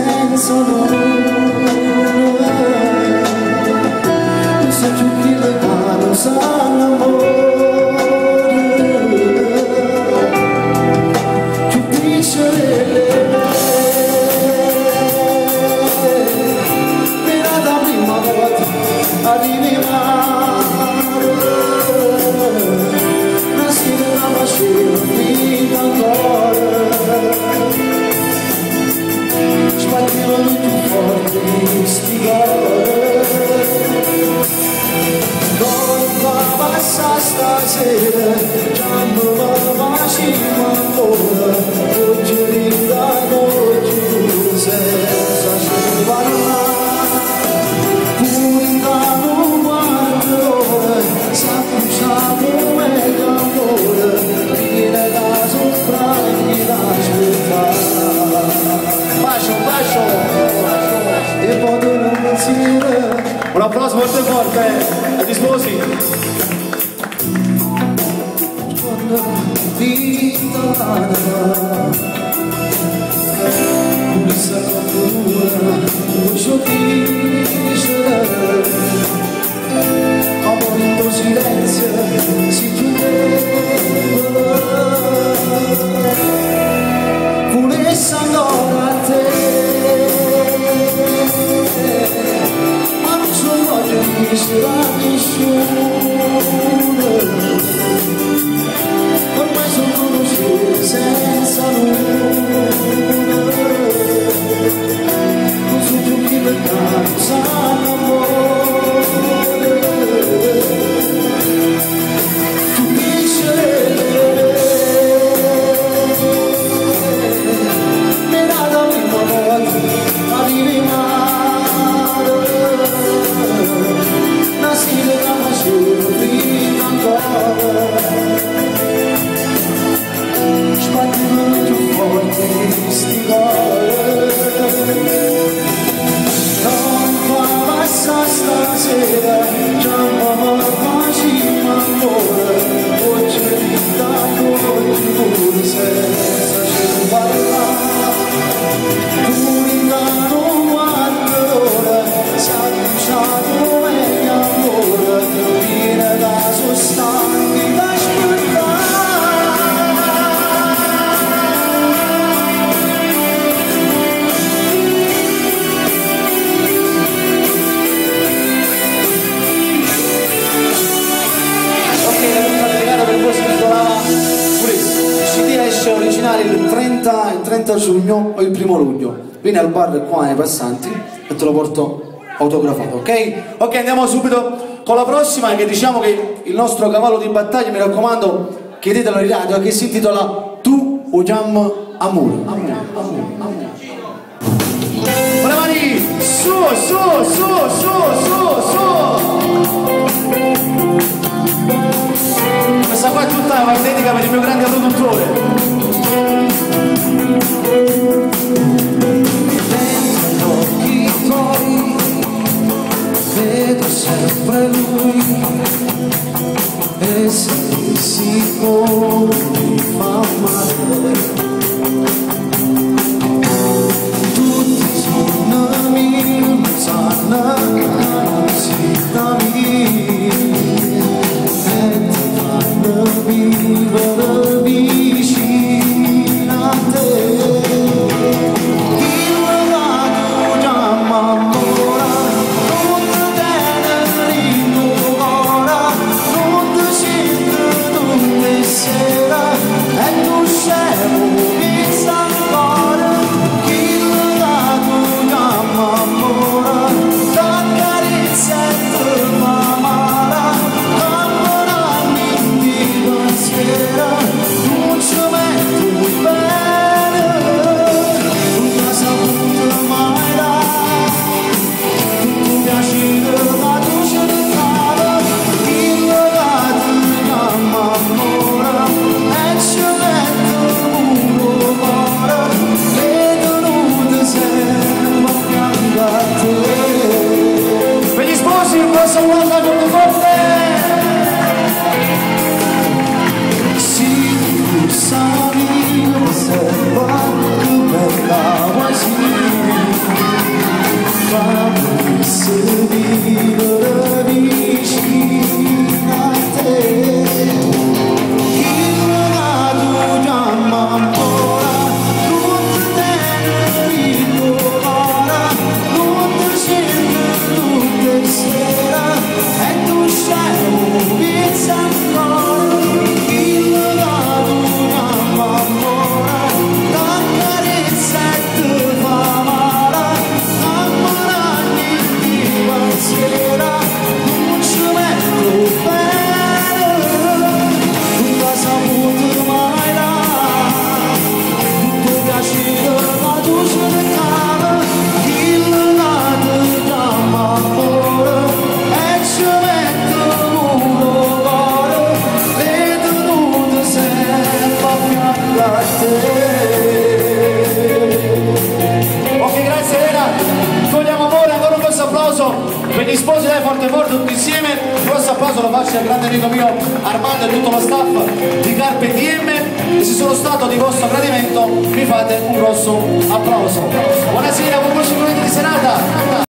senza luna, se più che le mani sanno amore, più piccole le mira da prima volta arrivi mare, nasci nella macina di ancora. Sbagliano più forte sti non va passa stasera, già non va macino ancora, oggi rinda oggi senza parlare, pure da non guardo ora, s'accusciamo e d'amore, viene da sopra e da aspettare. Bacio e poi non pensiero. Un applauso molto forte, a disposi. Quando vita pulsa paura, mucho dice, amore in tuo silenzio si chiudeva. Volesse ancora a te, ma non so voglio che sarà nessuno, ormai sono conosciuto senza luna, non so più chi peccato sanno amore, tu dici arrivi mare, nasci nella macina prima ancora, sbagliano più forte sti non va passa stasera, già non va macina ancora, oggi da noi pure senza parlare. Originale il 30 giugno o il 1° luglio. Vieni al bar qua nei passanti e te lo porto autografato, ok? Ok, andiamo subito con la prossima, che diciamo che il nostro cavallo di battaglia, mi raccomando, chiedetelo in radio, che si intitola Tu Ujam Amore. Con le mani su, su, su, su, su, su. Questa qua è tutta una dedica per il mio grande produttore. Dentro gli occhi tuoi vedo sempre lui e se sicuro mi fa male. Tutti sono amici, sanno e ti fanno vivere vicino a te. Per gli sposi dai forte forte tutti insieme, un grosso applauso lo faccio al grande amico mio Armando e tutto lo staff di Carpe Diem, e se sono stato di vostro gradimento mi fate un grosso applauso. Buonasera, buon